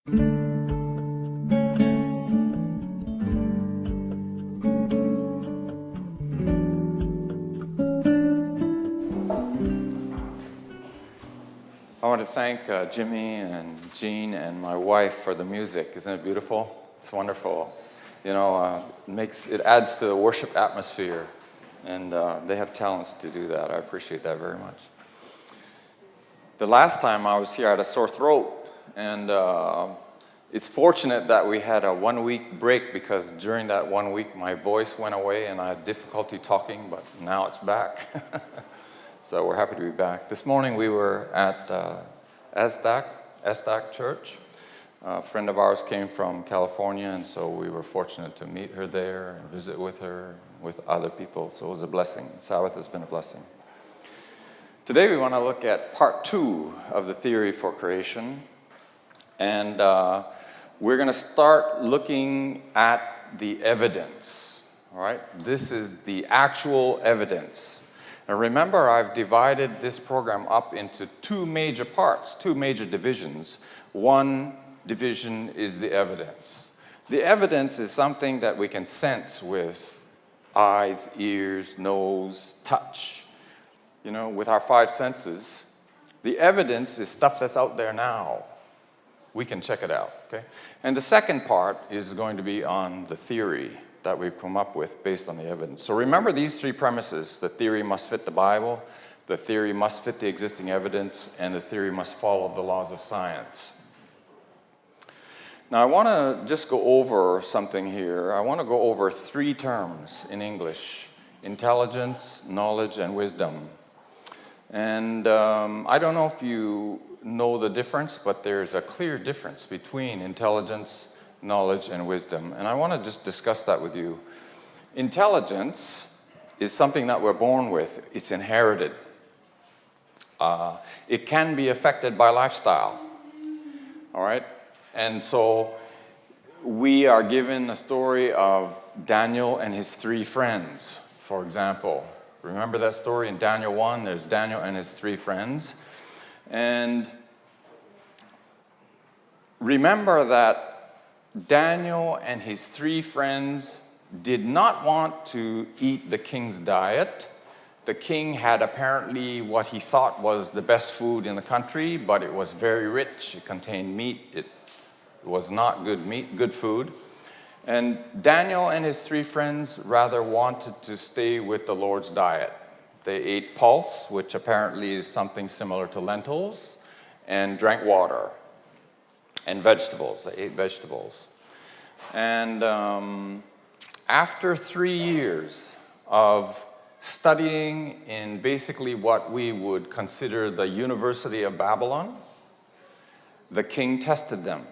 I want to thank Jimmy and Jean and my wife for the music. Isn't it beautiful? It's wonderful. You know, it adds to the worship atmosphere, and they have talents to do that. I appreciate that very much. The last time I was here, I had a sore throat, and it's fortunate that we had a 1-week break, because during that 1 week my voice went away and I had difficulty talking, but now it's back. So we're happy to be back. This morning we were at Esdak Church. A friend of ours came from California, and so we were fortunate to meet her there and visit with her, with other people. So it was a blessing. Sabbath has been a blessing. Today we want to look at part 2 of the theory for creation. And we're going to start looking at the evidence. All right? This is the actual evidence. Now remember, I've divided this program up into 2 major parts, 2 major divisions. One division is the evidence. The evidence is something that we can sense with eyes, ears, nose, touch, you know, with our 5 senses. The evidence is stuff that's out there now. We can check it out, okay? And the second part is going to be on the theory that we've come up with based on the evidence. So remember these 3 premises. The theory must fit the Bible, the theory must fit the existing evidence, and the theory must follow the laws of science. Now I want to just go over something here. I want to go over 3 terms in English: intelligence, knowledge, and wisdom. And I don't know if you know the difference, but there's a clear difference between intelligence, knowledge, and wisdom. And I want to just discuss that with you. Intelligence is something that we're born with. It's inherited. It can be affected by lifestyle. All right? And so we are given a story of Daniel and his 3 friends, for example. Remember that story in Daniel 1? There's Daniel and his 3 friends. And remember that Daniel and his 3 friends did not want to eat the king's diet. The king had apparently what he thought was the best food in the country, but it was very rich. It contained meat. It was not good meat, good food. And Daniel and his 3 friends rather wanted to stay with the Lord's diet. They ate pulse, which apparently is something similar to lentils, and drank water. And vegetables. They ate vegetables. And after 3 years of studying in basically what we would consider the University of Babylon, the king tested them.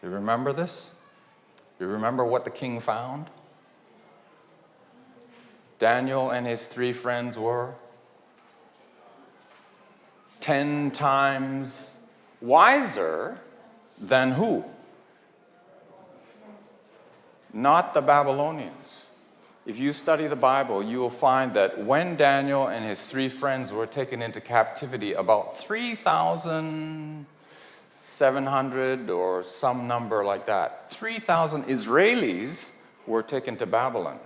You remember this? You remember what the king found? Daniel and his 3 friends were 10 times wiser than who? Not the Babylonians. If you study the Bible, you will find that when Daniel and his 3 friends were taken into captivity, about 3,700 or some number like that, 3,000 Israelis were taken to Babylon.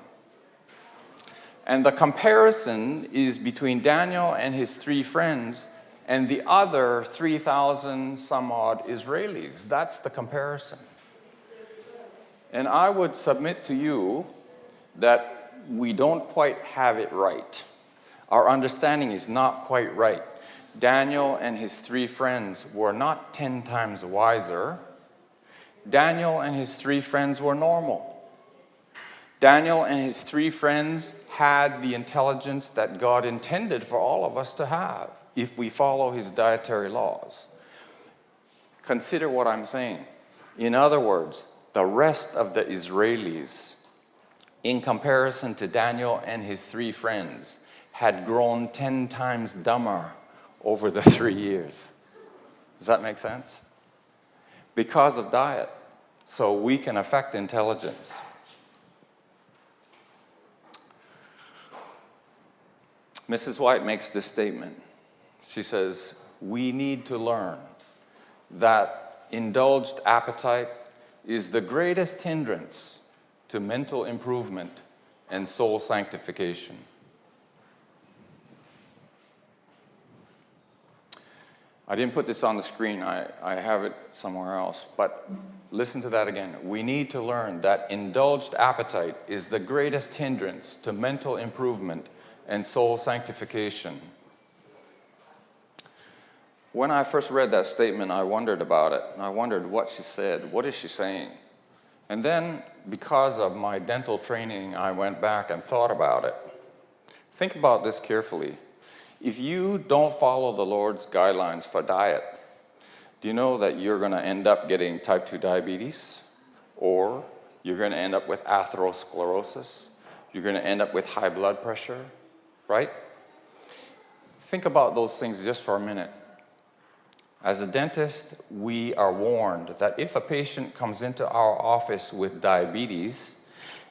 And the comparison is between Daniel and his 3 friends and the other 3,000 some odd Israelis. That's the comparison. And I would submit to you that we don't quite have it right. Our understanding is not quite right. Daniel and his 3 friends were not 10 times wiser. Daniel and his 3 friends were normal. Daniel and his 3 friends had the intelligence that God intended for all of us to have if we follow his dietary laws. Consider what I'm saying. In other words, the rest of the Israelis, in comparison to Daniel and his 3 friends, had grown 10 times dumber over the 3 years. Does that make sense? Because of diet. So we can affect intelligence. Mrs. White makes this statement. She says, we need to learn that indulged appetite is the greatest hindrance to mental improvement and soul sanctification. I didn't put this on the screen, I have it somewhere else, but listen to that again. We need to learn that indulged appetite is the greatest hindrance to mental improvement and soul sanctification. When I first read that statement, I wondered about it. I wondered what she said. What is she saying? And then, because of my dental training, I went back and thought about it. Think about this carefully. If you don't follow the Lord's guidelines for diet, do you know that you're going to end up getting type 2 diabetes? Or you're going to end up with atherosclerosis? You're going to end up with high blood pressure, right? Think about those things just for a minute. As a dentist, we are warned that if a patient comes into our office with diabetes,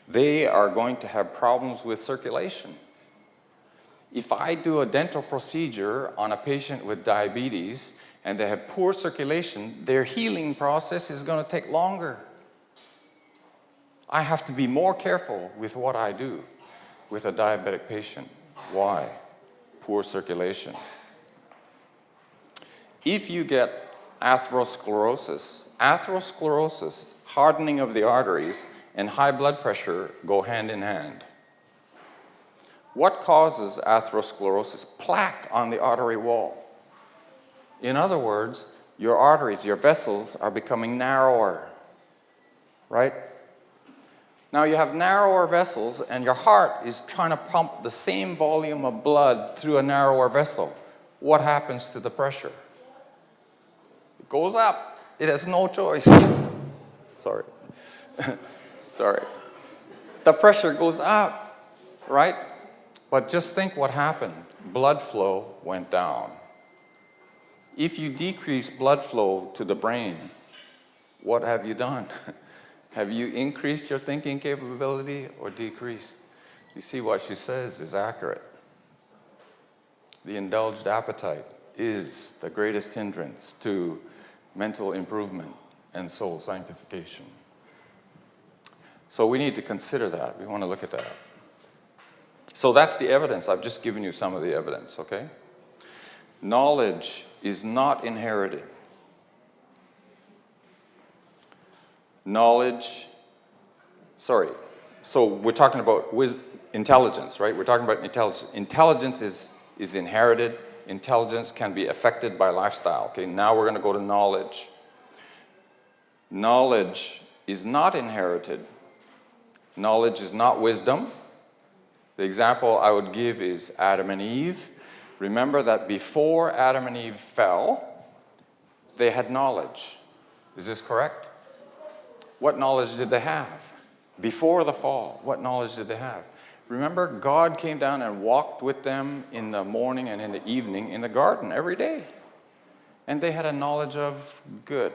they are going to have problems with circulation. If I do a dental procedure on a patient with diabetes and they have poor circulation, their healing process is going to take longer. I have to be more careful with what I do with a diabetic patient. Why? Poor circulation. If you get atherosclerosis, hardening of the arteries, and high blood pressure go hand in hand. What causes atherosclerosis? Plaque on the artery wall. In other words, your arteries, your vessels are becoming narrower, right? Now you have narrower vessels and your heart is trying to pump the same volume of blood through a narrower vessel. What happens to the pressure? It goes up. It has no choice. Sorry. Sorry. The pressure goes up, right? But just think what happened. Blood flow went down. If you decrease blood flow to the brain, what have you done? Have you increased your thinking capability or decreased? You see, what she says is accurate. The indulged appetite is the greatest hindrance to mental improvement and soul sanctification. So we need to consider that. We want to look at that. So that's the evidence. I've just given you some of the evidence, okay? Knowledge is not inherited. So we're talking about intelligence, right? We're talking about intelligence. Intelligence is inherited. Intelligence can be affected by lifestyle. Okay, now we're going to go to knowledge. Knowledge is not inherited. Knowledge is not wisdom. The example I would give is Adam and Eve. Remember that before Adam and Eve fell, they had knowledge. Is this correct? What knowledge did they have? Before the fall, what knowledge did they have? Remember, God came down and walked with them in the morning and in the evening in the garden every day. And they had a knowledge of good.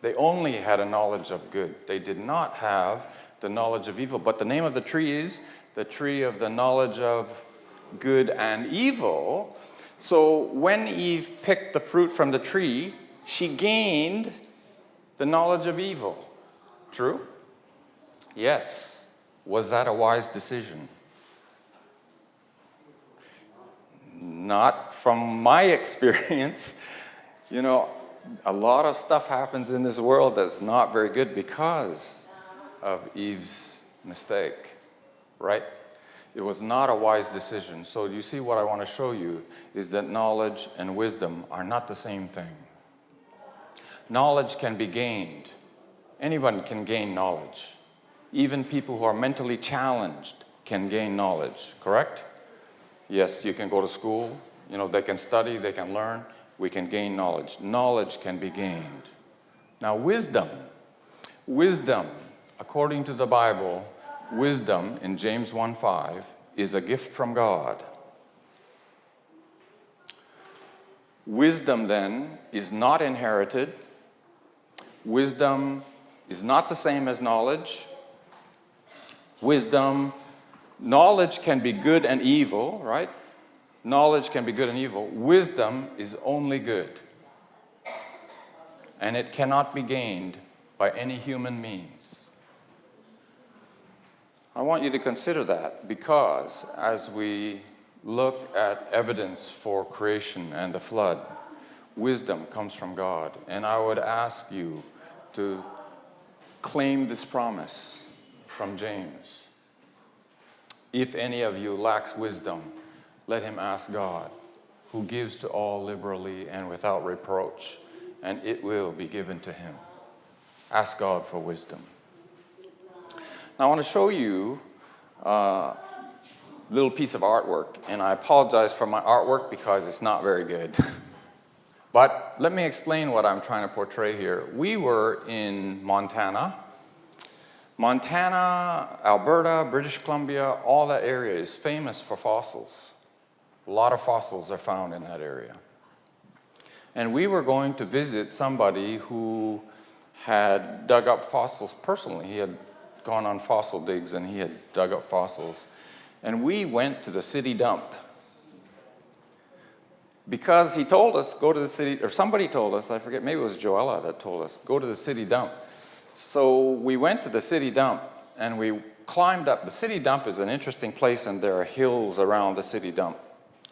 They only had a knowledge of good. They did not have the knowledge of evil. But the name of the tree is the tree of the knowledge of good and evil. So when Eve picked the fruit from the tree, she gained the knowledge of evil. True? Yes. Was that a wise decision? Not from my experience. You know, a lot of stuff happens in this world that's not very good because of Eve's mistake, right? It was not a wise decision. So you see, what I want to show you is that knowledge and wisdom are not the same thing. Knowledge can be gained. Anyone can gain knowledge. Even people who are mentally challenged can gain knowledge, correct? Yes, you can go to school. You know, they can study, they can learn. We can gain knowledge. Knowledge can be gained. Now, wisdom, according to the Bible, wisdom in James 1:5 is a gift from God. Wisdom, then, is not inherited. Wisdom is not the same as knowledge. Knowledge can be good and evil, right? Knowledge can be good and evil. Wisdom is only good. and it cannot be gained by any human means. I want you to consider that, because as we look at evidence for creation and the flood, wisdom comes from God. And I would ask you to claim this promise from James. If any of you lacks wisdom, let him ask God, who gives to all liberally and without reproach, and it will be given to him. Ask God for wisdom. Now I want to show you a little piece of artwork, and I apologize for my artwork because it's not very good. But let me explain what I'm trying to portray here. We were in Montana, Alberta, British Columbia, all that area is famous for fossils. A lot of fossils are found in that area. And we were going to visit somebody who had dug up fossils personally. He had gone on fossil digs and he had dug up fossils. And we went to the city dump. Because he told us, go to the city, or somebody told us, I forget, maybe it was Joella that told us, go to the city dump. So we went to the city dump and we climbed up. The city dump is an interesting place, and there are hills around the city dump,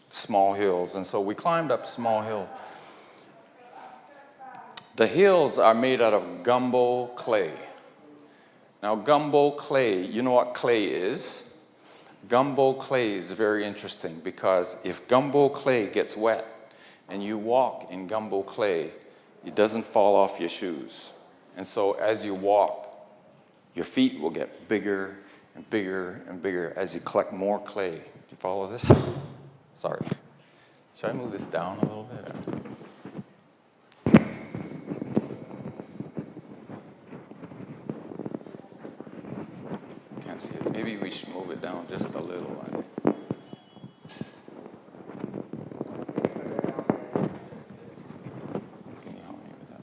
small hills. And so we climbed up a small hill. The hills are made out of gumbo clay. Now, gumbo clay, you know what clay is? Gumbo clay is very interesting, because if gumbo clay gets wet and you walk in gumbo clay, it doesn't fall off your shoes. And so as you walk, your feet will get bigger and bigger and bigger as you collect more clay. Do you follow this? Sorry. Should I move this down a little bit? Can't see it. Maybe we should move it down just a little. Can you help me with that?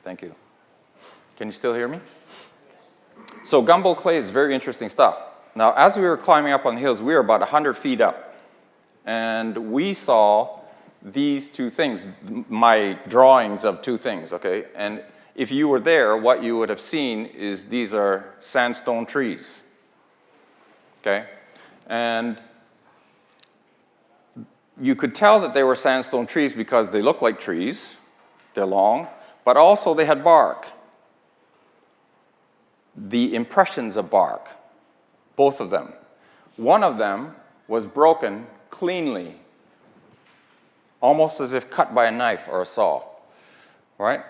Thank you. Can you still hear me? So gumbo clay is very interesting stuff. Now, as we were climbing up on the hills, we were about 100 feet up. And we saw these two things, my drawings of two things, okay? And if you were there, what you would have seen is these are sandstone trees, okay? And you could tell that they were sandstone trees because they look like trees, they're long, but also they had bark. The impressions of bark, both of them. One of them was broken cleanly, almost as if cut by a knife or a saw, right?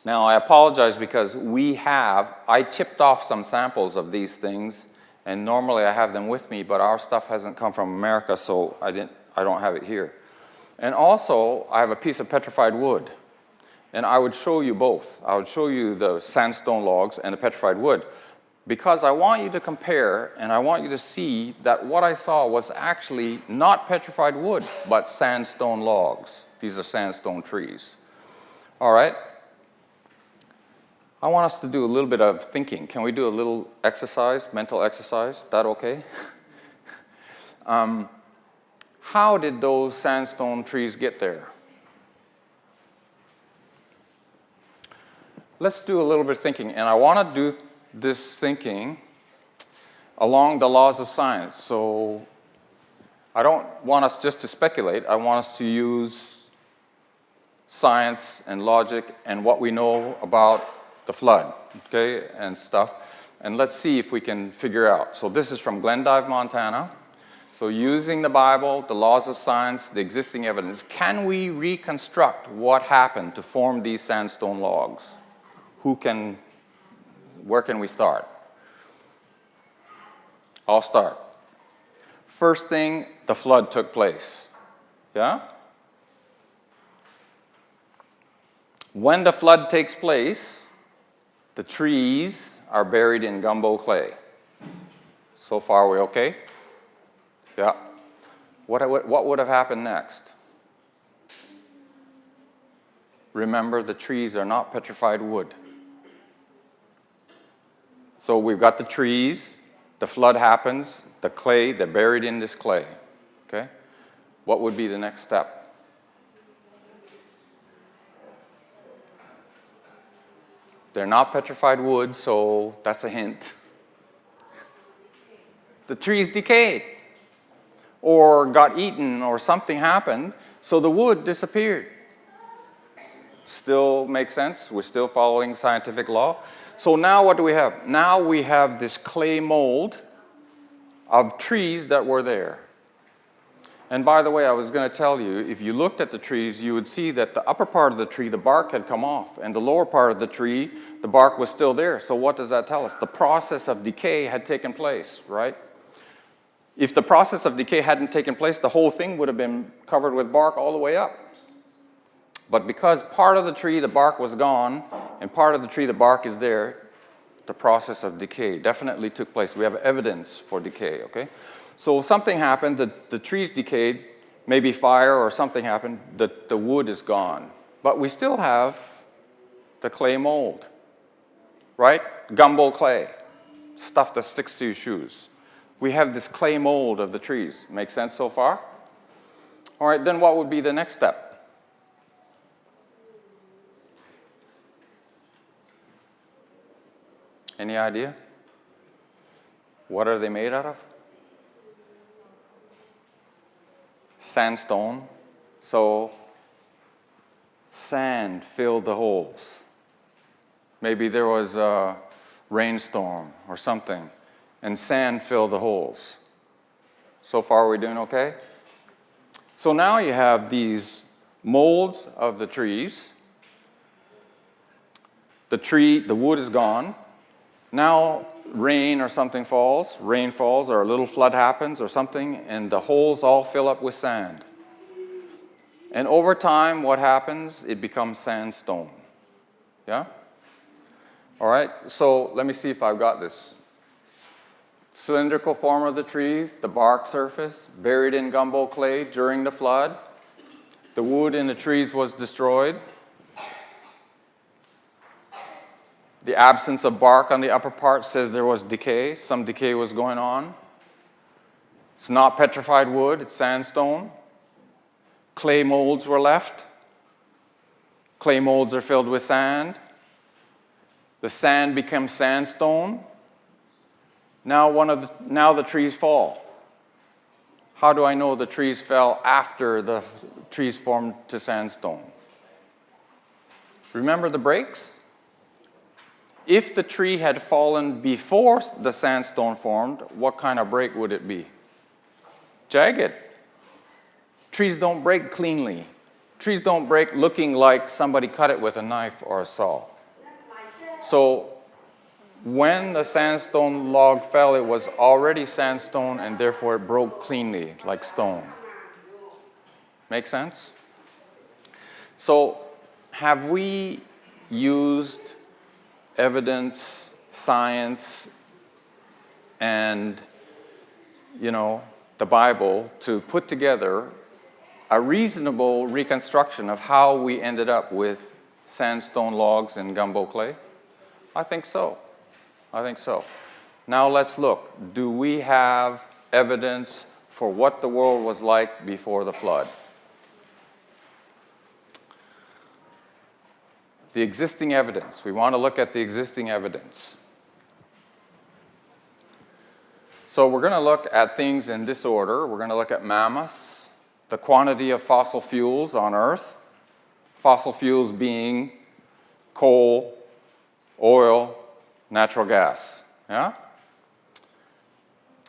Now, I apologize because I chipped off some samples of these things, and normally I have them with me, but our stuff hasn't come from America, so I don't have it here. And also, I have a piece of petrified wood. And I would show you both. I would show you the sandstone logs and the petrified wood, because I want you to compare, and I want you to see that what I saw was actually not petrified wood, but sandstone logs. These are sandstone trees. All right? I want us to do a little bit of thinking. Can we do a little exercise, mental exercise? Is that okay? How did those sandstone trees get there? Let's do a little bit of thinking, and I want to do this thinking along the laws of science. So I don't want us just to speculate. I want us to use science and logic and what we know about the flood, okay, and stuff. And let's see if we can figure out. So this is from Glendive, Montana. So using the Bible, the laws of science, the existing evidence, can we reconstruct what happened to form these sandstone logs? Where can we start? I'll start. First thing, the flood took place. Yeah? When the flood takes place, the trees are buried in gumbo clay. So far, we okay? Yeah. What would have happened next? remember, the trees are not petrified wood. So we've got the trees, the flood happens, the clay, they're buried in this clay. Okay? What would be the next step? They're not petrified wood, so that's a hint. The trees decayed, or got eaten, or something happened, so the wood disappeared. Still makes sense? We're still following scientific law. So now what do we have? Now we have this clay mold of trees that were there. And by the way, I was going to tell you, if you looked at the trees, you would see that the upper part of the tree, the bark had come off, and the lower part of the tree, the bark was still there. So what does that tell us? The process of decay had taken place, right? If the process of decay hadn't taken place, the whole thing would have been covered with bark all the way up. But because part of the tree, the bark was gone, and part of the tree, the bark is there, the process of decay definitely took place. We have evidence for decay, okay? So something happened, the trees decayed, maybe fire or something happened, the wood is gone. But we still have the clay mold, right? Gumbo clay, stuff that sticks to your shoes. We have this clay mold of the trees. Make sense so far? All right, then what would be the next step? Any idea? What are they made out of? Sandstone. So sand filled the holes. Maybe there was a rainstorm or something, and sand filled the holes. So far, we're doing okay? So now you have these molds of the trees. The wood is gone. Now rain or something falls, rain falls, or a little flood happens or something, and the holes all fill up with sand. And over time, what happens? It becomes sandstone. Yeah? All right, so let me see if I've got this. Cylindrical form of the trees, the bark surface, buried in gumbo clay during the flood. The wood in the trees was destroyed. The absence of bark on the upper part says there was decay. Some decay was going on. It's not petrified wood, it's sandstone. Clay molds were left. Clay molds are filled with sand. The sand becomes sandstone. Now the trees fall. How do I know the trees fell after the trees formed to sandstone? Remember the breaks? If the tree had fallen before the sandstone formed, what kind of break would it be? Jagged. Trees don't break cleanly. Trees don't break looking like somebody cut it with a knife or a saw. So when the sandstone log fell, it was already sandstone, and therefore it broke cleanly like stone. Make sense? So have we used evidence, science, and, the Bible to put together a reasonable reconstruction of how we ended up with sandstone logs and gumbo clay? I think so. Now let's look. Do we have evidence for what the world was like before the flood? The existing evidence. We want to look at the existing evidence. So we're going to look at things in this order. We're going to look at mammoths, the quantity of fossil fuels on Earth, fossil fuels being coal, oil, natural gas. Yeah?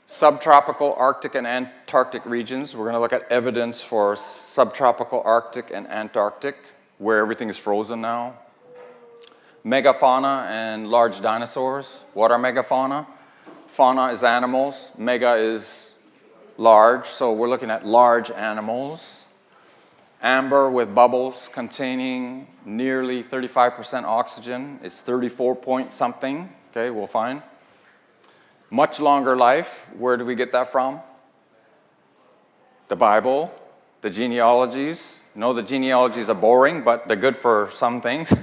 Subtropical Arctic and Antarctic regions. We're going to look at evidence for subtropical Arctic and Antarctic, where everything is frozen now. Megafauna and large dinosaurs. What are megafauna? Fauna is animals. Mega is large, so we're looking at large animals. Amber with bubbles containing nearly 35% oxygen. It's 34 point something. Okay, we'll find. Much longer life. Where do we get that from? The Bible, the genealogies, No, the genealogies are boring, but they're good for some things.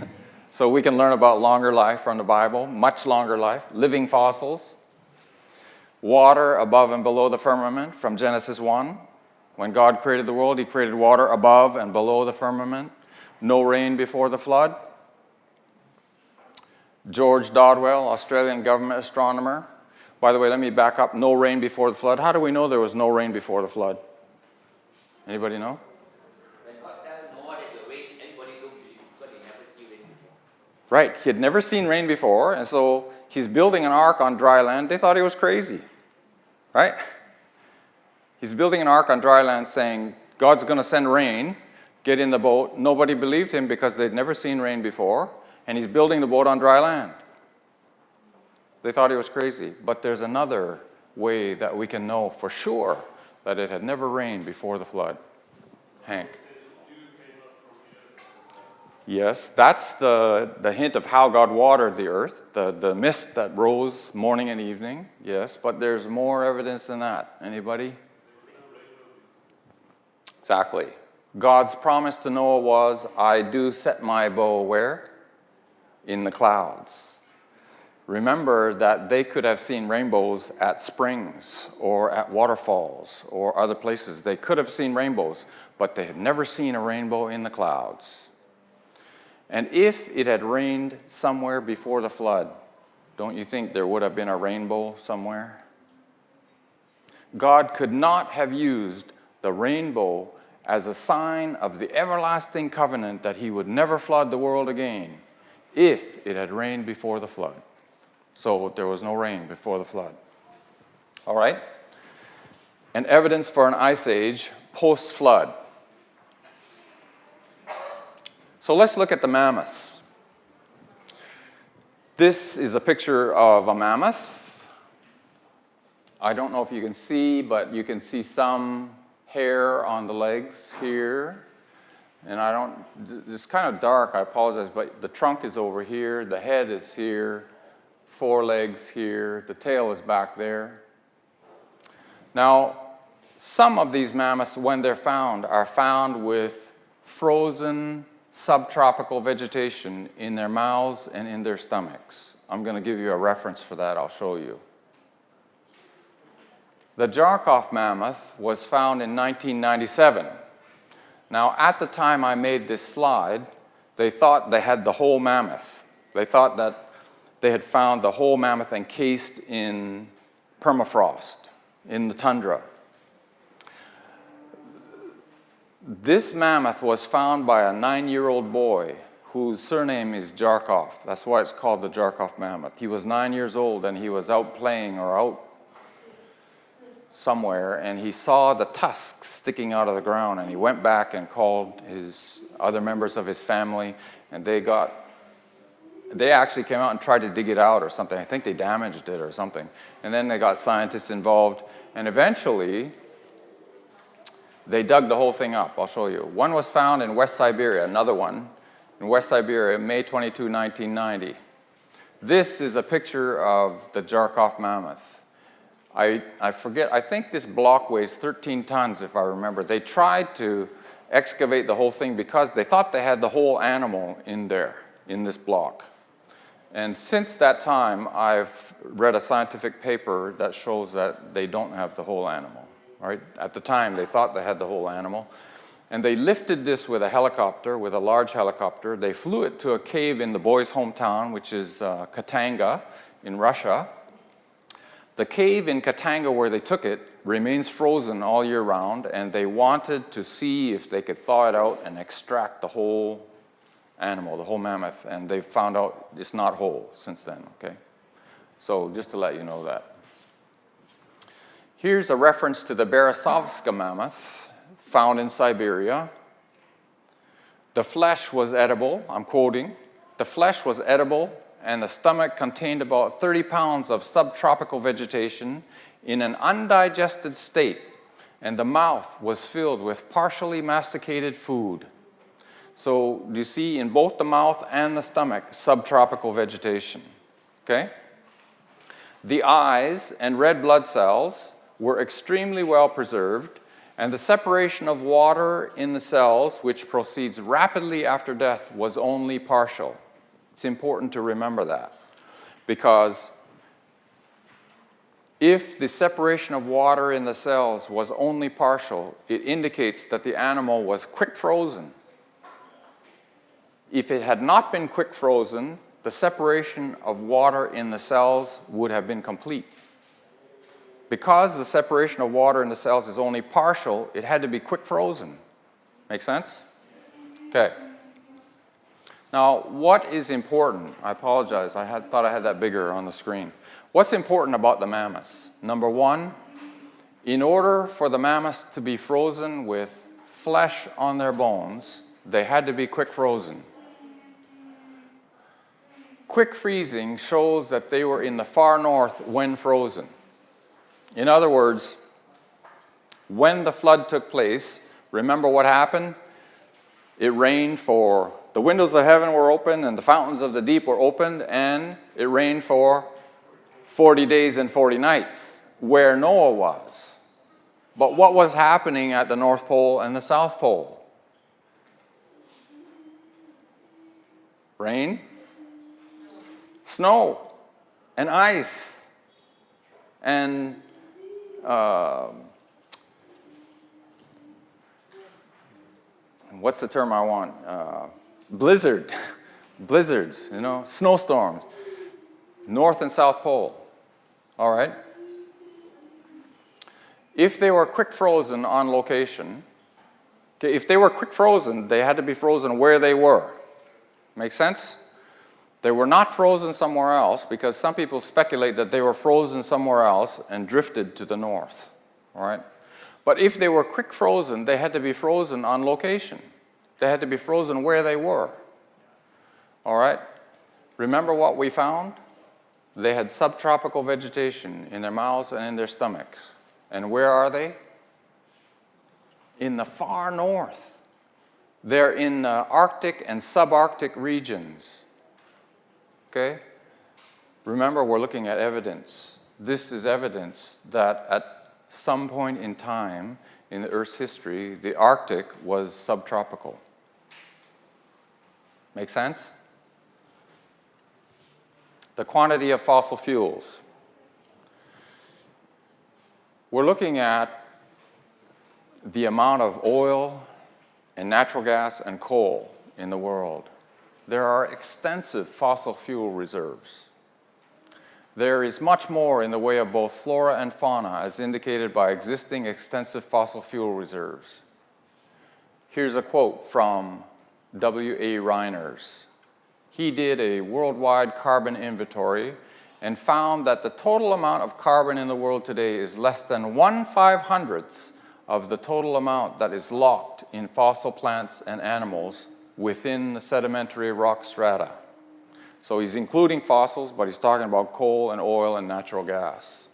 So we can learn about longer life from the Bible, much longer life, living fossils. Water above and below the firmament from Genesis 1. When God created the world, he created water above and below the firmament. No rain before the flood. George Dodwell, Australian government astronomer. By the way, let me back up. No rain before the flood. How do we know there was no rain before the flood? Anybody know? Right, he had never seen rain before, and so he's building an ark on dry land. They thought he was crazy, right? He's building an ark on dry land saying, God's going to send rain, get in the boat. Nobody believed him because they'd never seen rain before, and he's building the boat on dry land. They thought he was crazy, but there's another way that we can know for sure that it had never rained before the flood. Hank. Yes, that's the hint of how God watered the earth, the mist that rose morning and evening. Yes, but there's more evidence than that. Anybody? Exactly. God's promise to Noah was, I do set my bow where? In the clouds. Remember that they could have seen rainbows at springs or at waterfalls or other places. They could have seen rainbows, but they had never seen a rainbow in the clouds. And if it had rained somewhere before the flood, don't you think there would have been a rainbow somewhere? God could not have used the rainbow as a sign of the everlasting covenant that he would never flood the world again if it had rained before the flood. So there was no rain before the flood. All right? And evidence for an ice age post-flood. So let's look at the mammoths. This is a picture of a mammoth. I don't know if you can see, but you can see some hair on the legs here. And it's kind of dark, I apologize, but the trunk is over here, the head is here, forelegs here, the tail is back there. Now, some of these mammoths, when they're found, are found with frozen subtropical vegetation in their mouths and in their stomachs. I'm going to give you a reference for that. I'll show you. The Jarkov mammoth was found in 1997. Now, at the time I made this slide, they thought they had the whole mammoth. They thought that they had found the whole mammoth encased in permafrost in the tundra. This mammoth was found by a 9-year-old boy whose surname is Jarkov. That's why it's called the Jarkov mammoth. He was 9 years old and he was out playing or out somewhere and he saw the tusks sticking out of the ground and he went back and called his other members of his family and they actually came out and tried to dig it out or something. I think they damaged it or something. And then they got scientists involved and eventually they dug the whole thing up. I'll show you. One was found in West Siberia, another one in West Siberia, May 22, 1990. This is a picture of the Jarkov mammoth. I forget, I think this block weighs 13 tons if I remember. They tried to excavate the whole thing because they thought they had the whole animal in there, in this block. And since that time, I've read a scientific paper that shows that they don't have the whole animal. Right? At the time, they thought they had the whole animal. And they lifted this with a helicopter, with a large helicopter. They flew it to a cave in the boy's hometown, which is Katanga in Russia. The cave in Katanga where they took it remains frozen all year round, and they wanted to see if they could thaw it out and extract the whole animal, the whole mammoth, and they found out it's not whole since then, okay? So just to let you know that. Here's a reference to the Berezovska mammoth found in Siberia. The flesh was edible, I'm quoting, the flesh was edible and the stomach contained about 30 pounds of subtropical vegetation in an undigested state, and the mouth was filled with partially masticated food. So you see in both the mouth and the stomach, subtropical vegetation, okay? The eyes and red blood cells were extremely well preserved, And the separation of water in the cells, which proceeds rapidly after death, was only partial. It's important to remember that, because if the separation of water in the cells was only partial, it indicates that the animal was quick frozen. If it had not been quick frozen, the separation of water in the cells would have been complete. Because the separation of water in the cells is only partial, it had to be quick frozen. Make sense? Okay. Now, what is important? I apologize, thought I had that bigger on the screen. What's important about the mammoths? Number one, in order for the mammoths to be frozen with flesh on their bones, they had to be quick frozen. Quick freezing shows that they were in the far north when frozen. In other words, when the flood took place, remember what happened? It rained for, the windows of heaven were open and the fountains of the deep were opened, and it rained for 40 days and 40 nights, where Noah was. But what was happening at the North Pole and the South Pole? Rain, snow, and ice, and what's the term I want? Blizzards, snowstorms, North and South Pole. All right? If they were quick frozen on location, okay, if they were quick frozen, they had to be frozen where they were. Make sense? They were not frozen somewhere else, because some people speculate that they were frozen somewhere else and drifted to the north. All right? But if they were quick frozen, they had to be frozen on location. They had to be frozen where they were. All right? Remember what we found? They had subtropical vegetation in their mouths and in their stomachs. And where are they? In the far north. They're in Arctic and subarctic regions. Okay? Remember, we're looking at evidence. This is evidence that at some point in time in the Earth's history, the Arctic was subtropical. Make sense? The quantity of fossil fuels. We're looking at the amount of oil and natural gas and coal in the world. There are extensive fossil fuel reserves. There is much more in the way of both flora and fauna, as indicated by existing extensive fossil fuel reserves. Here's a quote from W.A. Reiners. He did a worldwide carbon inventory and found that the total amount of carbon in the world today is less than 1/500th of the total amount that is locked in fossil plants and animals within the sedimentary rock strata. So he's including fossils, but he's talking about coal and oil and natural gas.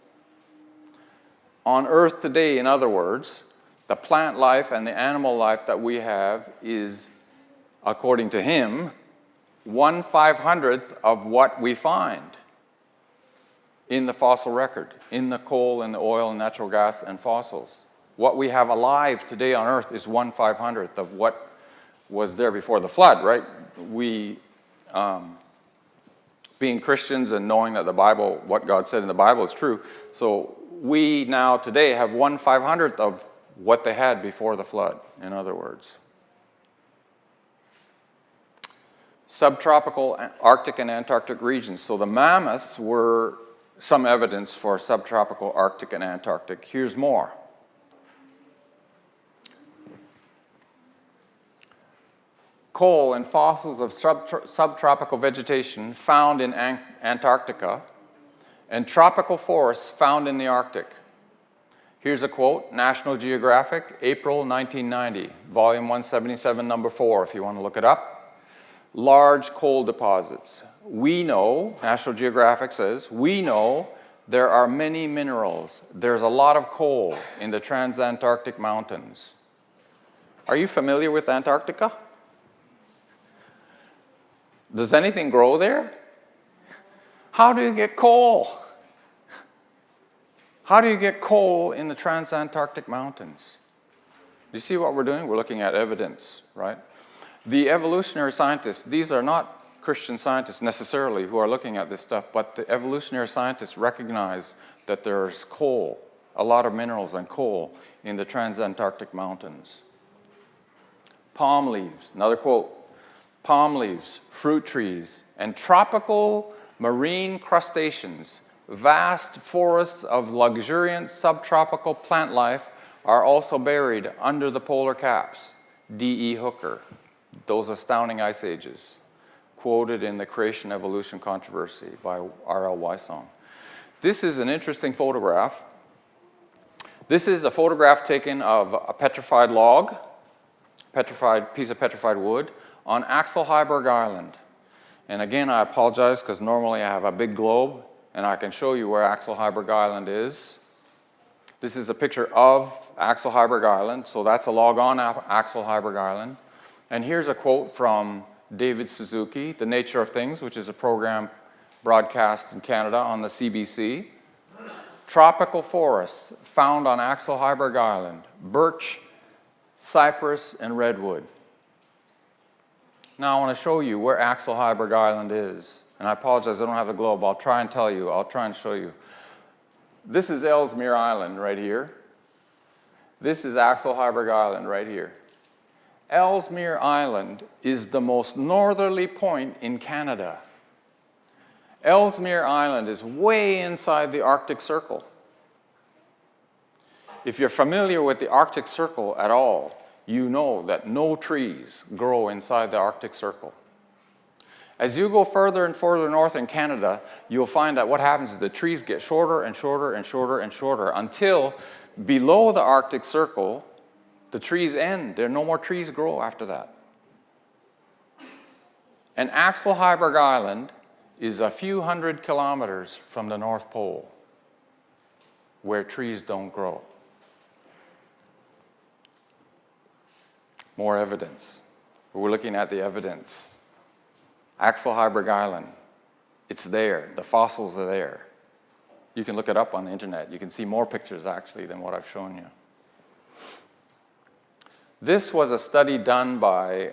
On Earth today, in other words, the plant life and the animal life that we have is, according to him, 1/500th of what we find in the fossil record, in the coal and the oil and natural gas and fossils. What we have alive today on Earth is 1/500th of what was there before the flood, right? We, being Christians and knowing that the Bible, what God said in the Bible is true, so we now today have 1/500th of what they had before the flood, in other words. Subtropical Arctic and Antarctic regions. So the mammoths were some evidence for subtropical Arctic and Antarctic. Here's more. Coal and fossils of subtropical vegetation found in Antarctica and tropical forests found in the Arctic. Here's a quote, National Geographic, April 1990, volume 177, number 4, if you want to look it up. Large coal deposits. We know, National Geographic says, we know there are many minerals. There's a lot of coal in the transantarctic mountains. Are you familiar with Antarctica? Does anything grow there? How do you get coal? How do you get coal in the transantarctic mountains? You see what we're doing? We're looking at evidence, right? The evolutionary scientists, these are not Christian scientists necessarily who are looking at this stuff, but the evolutionary scientists recognize that there's coal, a lot of minerals and coal in the transantarctic mountains. Palm leaves, another quote, palm leaves, fruit trees, and tropical marine crustaceans, vast forests of luxuriant subtropical plant life are also buried under the polar caps. D.E. Hooker, those astounding ice ages, quoted in The Creation Evolution Controversy by R.L. Wysong. This is an interesting photograph. This is a photograph taken of a petrified log, piece of petrified wood, on Axel Heiberg Island. And again, I apologize because normally I have a big globe and I can show you where Axel Heiberg Island is. This is a picture of Axel Heiberg Island, so that's a log on Axel Heiberg Island. And here's a quote from David Suzuki, The Nature of Things, which is a program broadcast in Canada on the CBC. Tropical forests found on Axel Heiberg Island, birch, cypress, and redwood. Now I want to show you where Axel Heiberg Island is. And I apologize, I don't have the globe. I'll try and tell you. I'll try and show you. This is Ellesmere Island right here. This is Axel Heiberg Island right here. Ellesmere Island is the most northerly point in Canada. Ellesmere Island is way inside the Arctic Circle. If you're familiar with the Arctic Circle at all, you know that no trees grow inside the Arctic Circle. As you go further and further north in Canada, you'll find that what happens is the trees get shorter and shorter and shorter and shorter until below the Arctic Circle, the trees end. There are no more trees grow after that. And Axel Heiberg Island is a few hundred kilometers from the North Pole, where trees don't grow. More evidence. We're looking at the evidence. Axel Heiberg Island, it's there. The fossils are there. You can look it up on the internet. You can see more pictures actually than what I've shown you. This was a study done by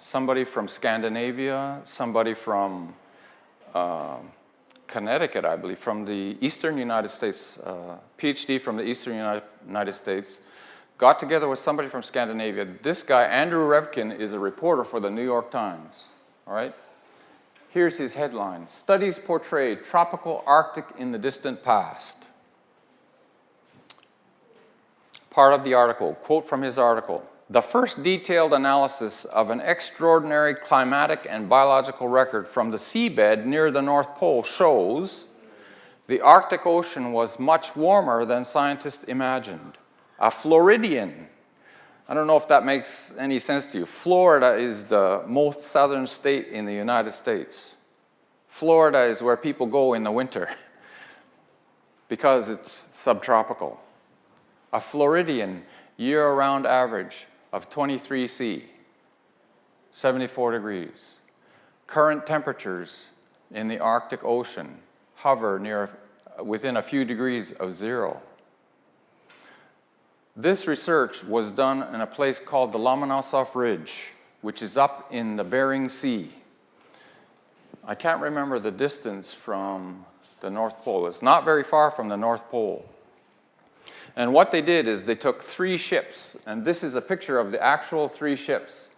somebody from Scandinavia, somebody from Connecticut, I believe, from the eastern United States, PhD from the eastern United States, got together with somebody from Scandinavia. This guy, Andrew Revkin, is a reporter for the New York Times, all right? Here's his headline, Studies Portray Tropical Arctic in the Distant Past. Part of the article, quote from his article, the first detailed analysis of an extraordinary climatic and biological record from the seabed near the North Pole shows the Arctic Ocean was much warmer than scientists imagined. A Floridian, I don't know if that makes any sense to you. Florida is the most southern state in the United States. Florida is where people go in the winter because it's subtropical. A Floridian year-round average of 23 C, 74 degrees. Current temperatures in the Arctic Ocean hover within a few degrees of zero. This research was done in a place called the Lomonosov Ridge, which is up in the Bering Sea. I can't remember the distance from the North Pole. It's not very far from the North Pole. And what they did is they took 3 ships, and this is a picture of the actual 3 ships.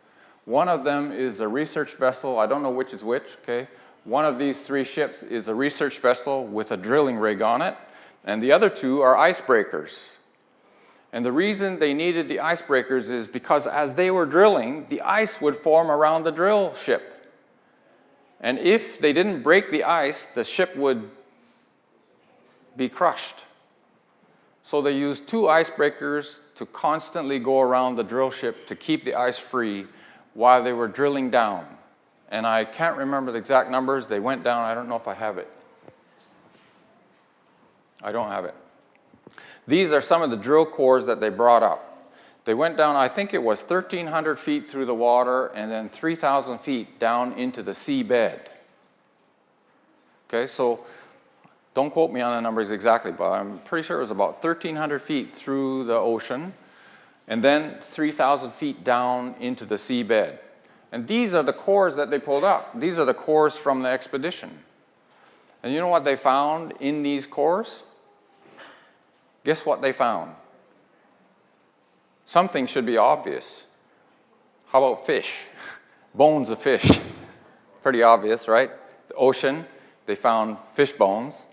One of them is a research vessel. I don't know which is which, okay? One of these 3 ships is a research vessel with a drilling rig on it, and the other 2 are icebreakers. And the reason they needed the icebreakers is because as they were drilling, the ice would form around the drill ship. And if they didn't break the ice, the ship would be crushed. So they used 2 icebreakers to constantly go around the drill ship to keep the ice free while they were drilling down. And I can't remember the exact numbers. They went down. I don't know if I have it. I don't have it. These are some of the drill cores that they brought up. They went down, I think it was 1,300 feet through the water and then 3,000 feet down into the seabed. Okay, so don't quote me on the numbers exactly, but I'm pretty sure it was about 1,300 feet through the ocean and then 3,000 feet down into the seabed. And these are the cores that they pulled up. These are the cores from the expedition. And you know what they found in these cores? Guess what they found? Something should be obvious. How about fish? Bones of fish. Pretty obvious, right? The ocean, they found fish bones.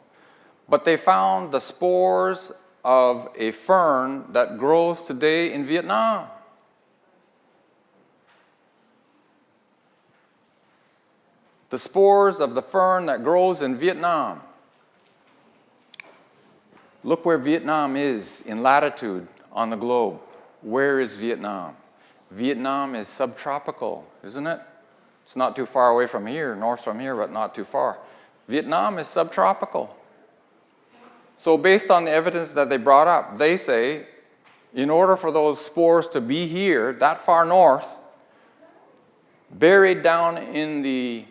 But they found the spores of a fern that grows today in Vietnam. The spores of the fern that grows in Vietnam. Look where Vietnam is in latitude on the globe. Where is Vietnam? Vietnam is subtropical, isn't it? It's not too far away from here, north from here, but not too far. Vietnam is subtropical. So based on the evidence that they brought up, they say, in order for those spores to be here, that far north, buried down in the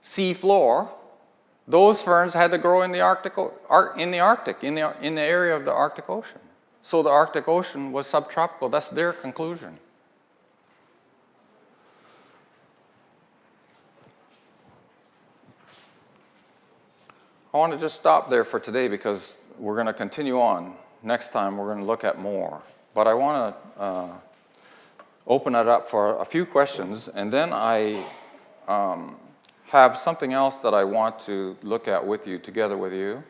sea floor, those ferns had to grow in the in the area of the Arctic Ocean. So the Arctic Ocean was subtropical. That's their conclusion. I want to just stop there for today because we're going to continue on. Next time we're going to look at more. But I want to open it up for a few questions, and then I have something else that I want to look at with you, together with you.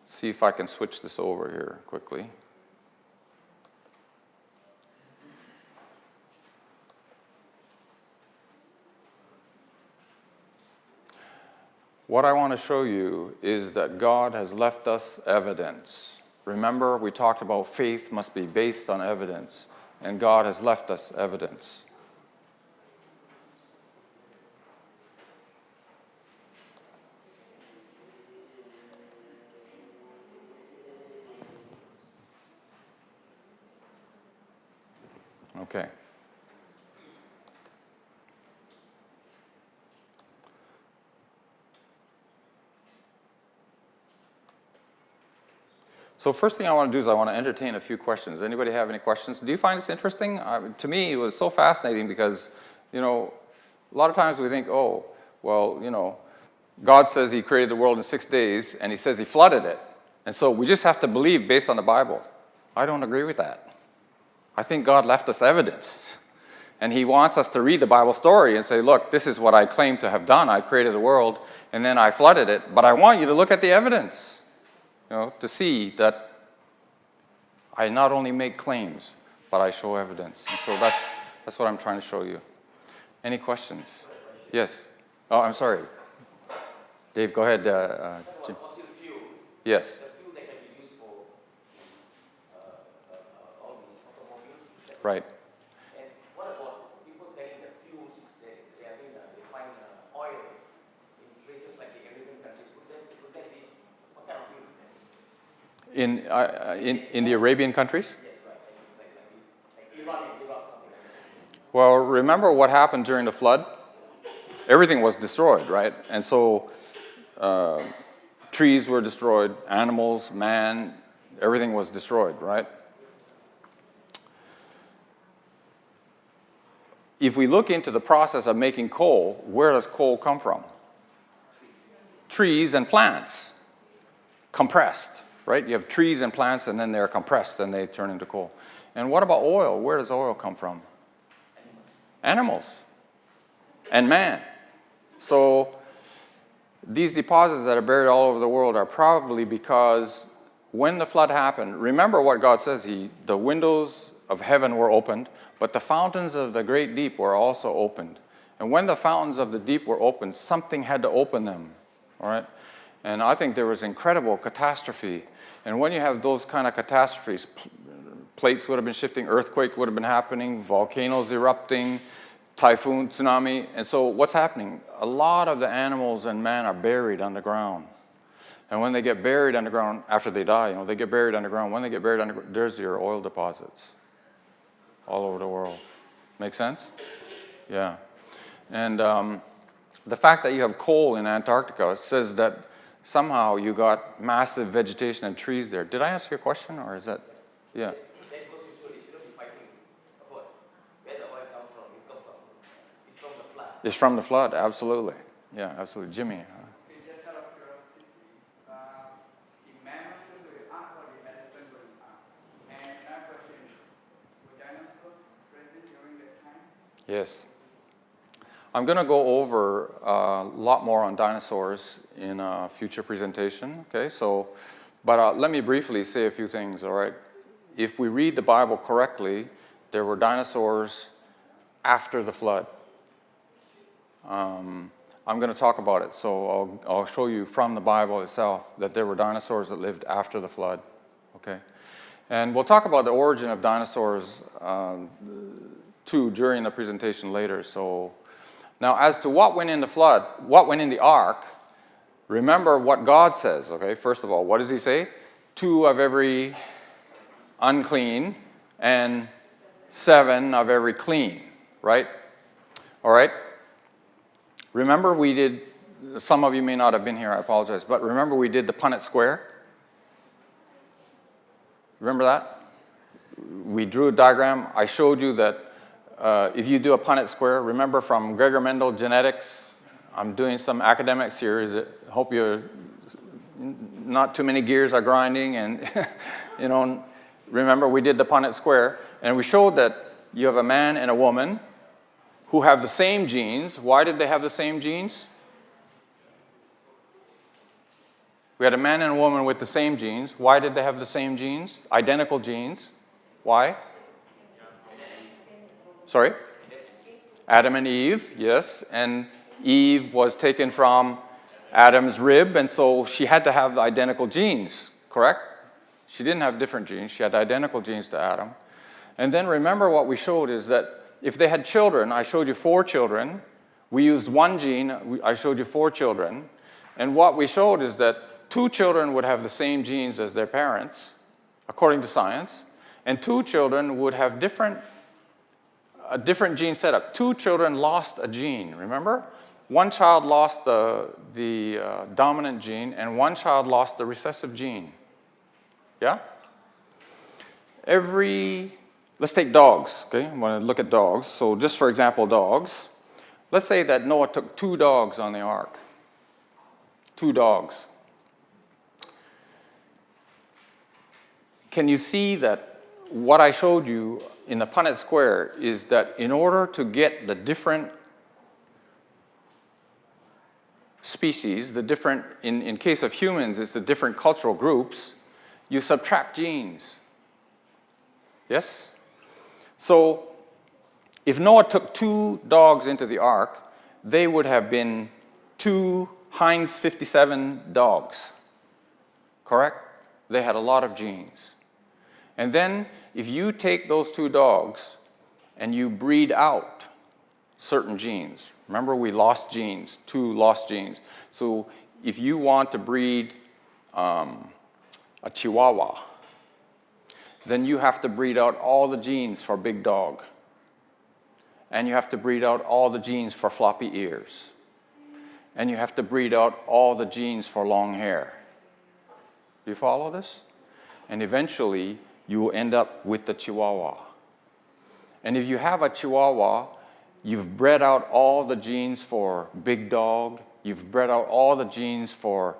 See if I can switch this over here quickly. What I want to show you is that God has left us evidence. Remember, we talked about faith must be based on evidence, and God has left us evidence. Okay. So first thing I want to do is I want to entertain a few questions. Anybody have any questions? Do you find this interesting? To me, it was so fascinating because, you know, a lot of times we think, oh, well, you know, God says he created the world in 6 days, and he says he flooded it. And so we just have to believe based on the Bible. I don't agree with that. I think God left us evidence. And he wants us to read the Bible story and say, look, this is what I claim to have done. I created the world, and then I flooded it. But I want you to look at the evidence, you know, to see that I not only make claims, but I show evidence. And so that's what I'm trying to show you. Any questions? Yes. Oh, I'm sorry. Dave, go ahead. Jim. Fossil fuel. Yes. The fuel that can be used for all these automobiles. Right. And what about people getting the fuels? They find oil in places like the Arabian countries. Could that be, what kind of fuel is that? In the Arabian countries? Yes, right. Like Iran and Iraq, something like that. Well, remember what happened during the flood? Everything was destroyed, right? And so trees were destroyed, animals, man, everything was destroyed, right? If we look into the process of making coal, where does coal come from? Trees and plants, compressed, right? You have trees and plants, and then they're compressed, and they turn into coal. And what about oil? Where does oil come from? Animals and man. So these deposits that are buried all over the world are probably because when the flood happened, remember what God says, the windows of heaven were opened, but the fountains of the great deep were also opened. And when the fountains of the deep were opened, something had to open them, all right? And I think there was incredible catastrophe. And when you have those kind of catastrophes, plates would have been shifting, earthquake would have been happening, volcanoes erupting, typhoon, tsunami. And so what's happening? A lot of the animals and man are buried underground. And when they get buried underground, after they die, you know, they get buried underground. When they get buried underground, there's your oil deposits all over the world. Make sense? Yeah. And the fact that you have coal in Antarctica says that somehow you got massive vegetation and trees there. Did I answer your question, or is that, yeah? That goes to show they shouldn't be fighting about where the oil comes from. It comes from, it's from the flood. It's from the flood, absolutely. Yeah, absolutely. Jimmy. Okay, just out of curiosity, in mammal to the art or the elephant to the art? And my question is, were dinosaurs present during that time? Yes. I'm going to go over a lot more on dinosaurs in a future presentation, okay? So, but let me briefly say a few things, all right? If we read the Bible correctly, there were dinosaurs after the flood. I'm going to talk about it, so I'll show you from the Bible itself that there were dinosaurs that lived after the flood, okay? And we'll talk about the origin of dinosaurs too during the presentation later, so. Now, as to what went in the flood, what went in the ark, remember what God says, okay? First of all, what does he say? 2 of every unclean and 7 of every clean, right? All right? Remember we did, some of you may not have been here, I apologize, but remember we did the Punnett Square? Remember that? We drew a diagram. I showed you that if you do a Punnett Square, remember from Gregor Mendel genetics, I'm doing some academics here. Hope you're not too many gears are grinding, and you know, remember we did the Punnett Square, and we showed that you have a man and a woman who have the same genes. Why did they have the same genes? We had a man and a woman with the same genes. Why did they have the same genes? Identical genes. Why? Sorry? Adam and Eve, yes. And Eve was taken from Adam's rib, and so she had to have the identical genes, correct? She didn't have different genes. She had identical genes to Adam. And then remember what we showed is that if they had children, I showed you 4 children. We used 1 gene. I showed you 4 children. And what we showed is that 2 children would have the same genes as their parents, according to science, and 2 children would have a different gene setup. 2 children lost a gene, remember? 1 child lost the dominant gene, and 1 child lost the recessive gene. Yeah? Let's take dogs, okay? I'm going to look at dogs. So just for example, dogs. Let's say that Noah took 2 dogs on the ark. 2 dogs. Can you see that what I showed you in the Punnett Square is that in order to get the different species, the different, in case of humans, it's the different cultural groups, you subtract genes. Yes? So if Noah took 2 dogs into the ark, they would have been 2 Heinz 57 dogs. Correct? They had a lot of genes. And then if you take those 2 dogs and you breed out certain genes, remember we lost genes, 2 lost genes. So if you want to breed a Chihuahua, then you have to breed out all the genes for big dog. And you have to breed out all the genes for floppy ears. And you have to breed out all the genes for long hair. Do you follow this? And eventually, you will end up with the Chihuahua. And if you have a Chihuahua, you've bred out all the genes for big dog, you've bred out all the genes for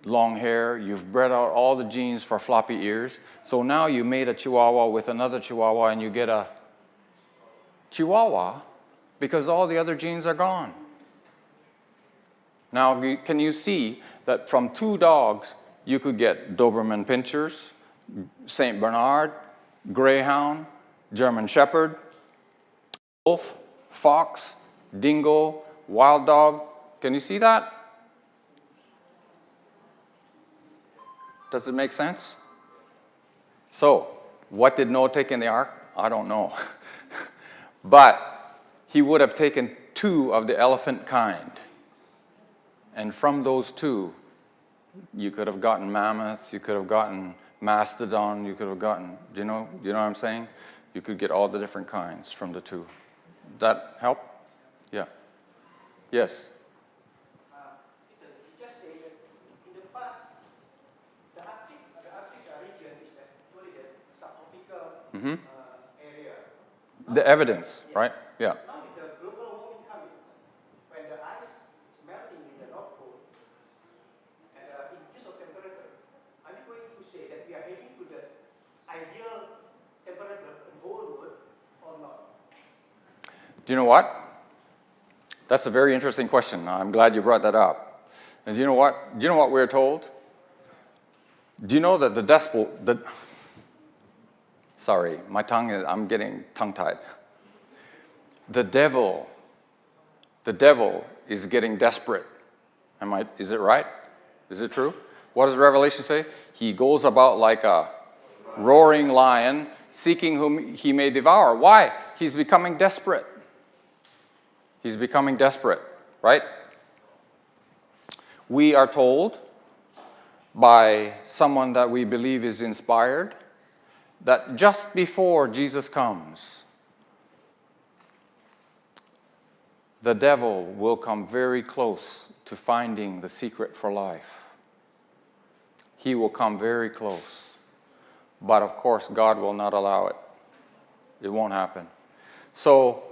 long hair, you've bred out all the genes for floppy ears. So now you made a Chihuahua with another Chihuahua, and you get a Chihuahua because all the other genes are gone. Now, can you see that from 2 dogs, you could get Doberman Pinschers, St. Bernard, Greyhound, German Shepherd, wolf, fox, dingo, wild dog. Can you see that? Does it make sense? So, what did Noah take in the ark? I don't know. But he would have taken 2 of the elephant kind. And from those 2, you could have gotten mammoths, you could have gotten mastodon, you could have gotten, do you know what I'm saying? You could get all the different kinds from the 2. Does that help? Yeah. Yes? He just said that in the area. The evidence, right? Yeah. Now with the global warming coming, when the ice is melting in the North Pole and increase of temperature, are you going to say that we are heading to the ideal temperature in the whole world or not? Do you know what? That's a very interesting question. I'm glad you brought that up. And do you know what? Do you know what we're told? Do you know that sorry, I'm getting tongue-tied. The devil is getting desperate. Is it right? Is it true? What does Revelation say? He goes about like a roaring lion, seeking whom he may devour. Why? He's becoming desperate. He's becoming desperate, right? We are told by someone that we believe is inspired that just before Jesus comes, the devil will come very close to finding the secret for life. He will come very close. But of course, God will not allow it. It won't happen. So,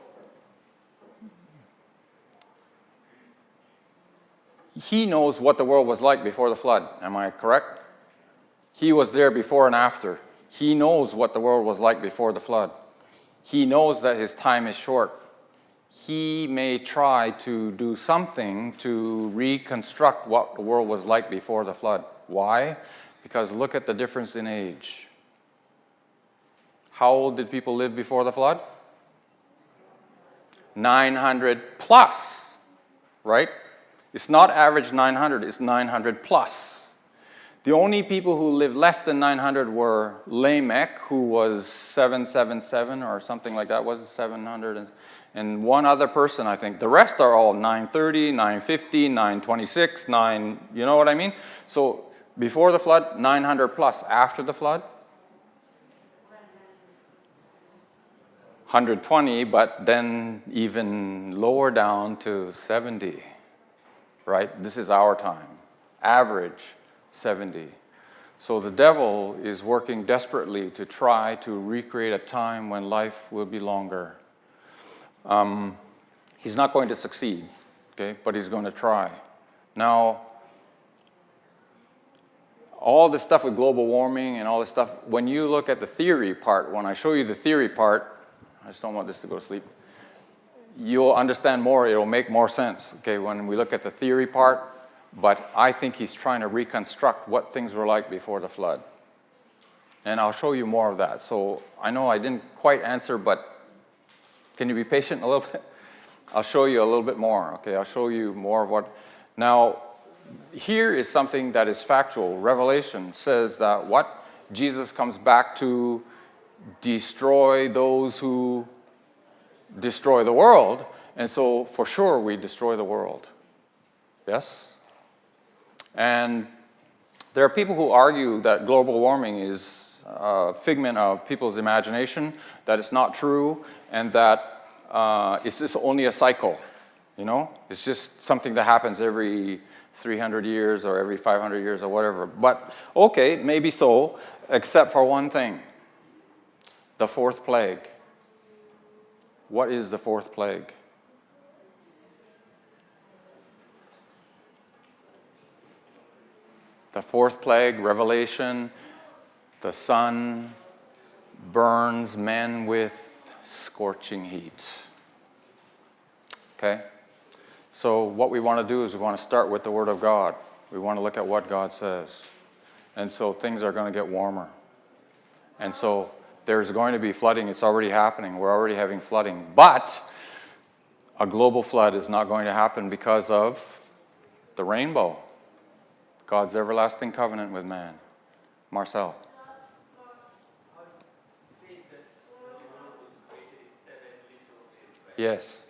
he knows what the world was like before the flood. Am I correct? He was there before and after. He knows what the world was like before the flood. He knows that his time is short. He may try to do something to reconstruct what the world was like before the flood. Why? Because look at the difference in age. How old did people live before the flood? 900 plus, right? It's not average 900, it's 900 plus. The only people who lived less than 900 were Lamech, who was 777 or something like that, wasn't 700, and one other person, I think. The rest are all 930, 950, 926, you know what I mean? So before the flood, 900 plus. After the flood, 120, but then even lower down to 70. Right? This is our time. Average 70. So the devil is working desperately to try to recreate a time when life will be longer. He's not going to succeed, okay? But he's going to try. Now, all this stuff with global warming and all this stuff, when you look at the theory part, when I show you the theory part, I just don't want this to go to sleep. You'll understand more, it'll make more sense, okay, when we look at the theory part, but I think he's trying to reconstruct what things were like before the flood. And I'll show you more of that. So I know I didn't quite answer, but can you be patient a little bit? I'll show you a little bit more, okay? I'll show you more of what. Now, here is something that is factual. Revelation says that what? Jesus comes back to destroy those who destroy the world, and so for sure we destroy the world. Yes? And there are people who argue that global warming is a figment of people's imagination, that it's not true, and that it's just only a cycle, you know? It's just something that happens every 300 years or every 500 years or whatever. But, okay, maybe so, except for one thing. The fourth plague. What is the fourth plague? The fourth plague, Revelation, the sun burns men with scorching heat. Okay? So what we want to do is we want to start with the Word of God. We want to look at what God says. And so things are going to get warmer. And so there's going to be flooding. It's already happening. We're already having flooding. But a global flood is not going to happen because of the rainbow. God's everlasting covenant with man. Marcel. Yes.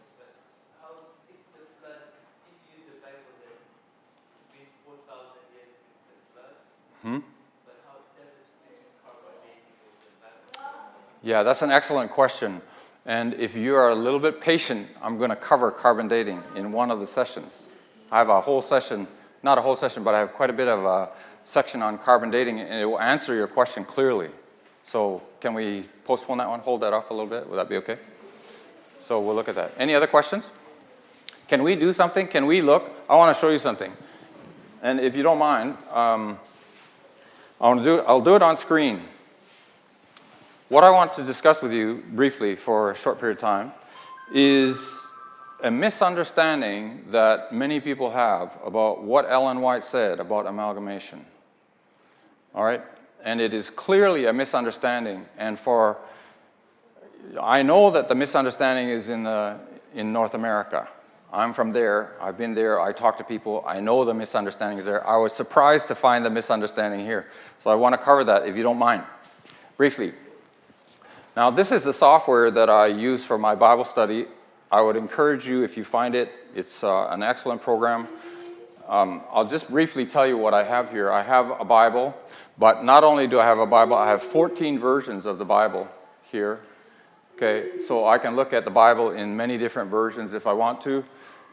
Yeah, that's an excellent question. And if you are a little bit patient, I'm going to cover carbon dating in one of the sessions. I have a whole session, not a whole session, but I have quite a bit of a section on carbon dating, and it will answer your question clearly. So can we postpone that one, hold that off a little bit? Would that be okay? So we'll look at that. Any other questions? Can we do something? Can we look? I want to show you something. And if you don't mind, I'll do it on screen. What I want to discuss with you briefly for a short period of time is a misunderstanding that many people have about what Ellen White said about amalgamation. All right? And it is clearly a misunderstanding. And I know that the misunderstanding is in North America. I'm from there. I've been there. I talk to people. I know the misunderstanding is there. I was surprised to find the misunderstanding here. So I want to cover that, if you don't mind, briefly. Now, this is the software that I use for my Bible study. I would encourage you, if you find it, it's an excellent program. I'll just briefly tell you what I have here. I have a Bible, but not only do I have a Bible, I have 14 versions of the Bible here. Okay, so I can look at the Bible in many different versions if I want to.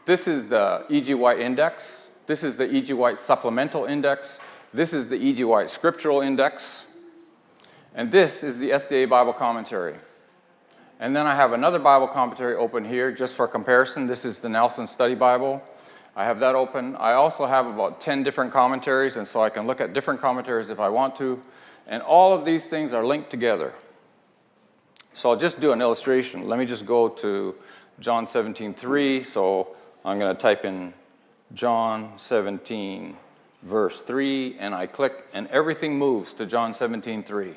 This is the E.G. White Index. This is the E.G. White Supplemental Index. This is the E.G. White Scriptural Index. And this is the SDA Bible Commentary. And then I have another Bible commentary open here just for comparison. This is the Nelson Study Bible. I have that open. I also have about 10 different commentaries, and so I can look at different commentaries if I want to. And all of these things are linked together. So I'll just do an illustration. Let me just go to John 17:3. So I'm going to type in John 17, verse 3, and I click, and everything moves to John 17:3.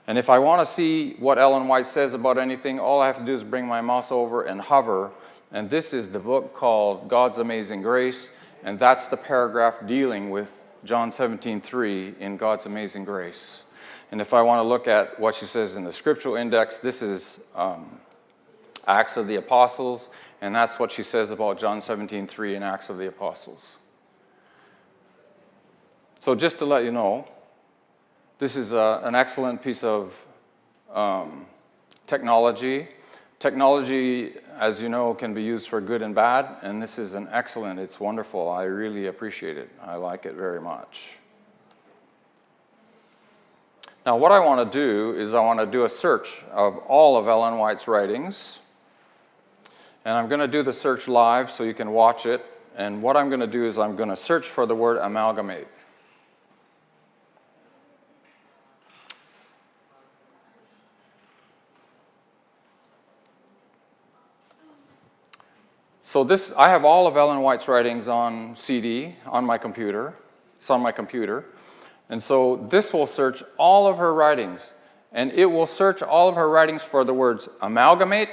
And if I want to see what Ellen White says about anything, all I have to do is bring my mouse over and hover. And this is the book called God's Amazing Grace, and that's the paragraph dealing with John 17:3 in God's Amazing Grace. And if I want to look at what she says in the Scriptural Index, this is Acts of the Apostles, and that's what she says about John 17:3 in Acts of the Apostles. So just to let you know, this is an excellent piece of technology. Technology, as you know, can be used for good and bad, and this is an excellent, it's wonderful. I really appreciate it. I like it very much. Now, what I want to do is I want to do a search of all of Ellen White's writings. And I'm going to do the search live so you can watch it. And what I'm going to do is I'm going to search for the word amalgamate. So I have all of Ellen White's writings on CD on my computer. It's on my computer. And so this will search all of her writings. And it will search all of her writings for the words amalgamate,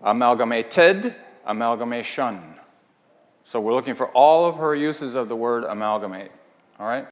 amalgamated, amalgamation. So we're looking for all of her uses of the word amalgamate. All right?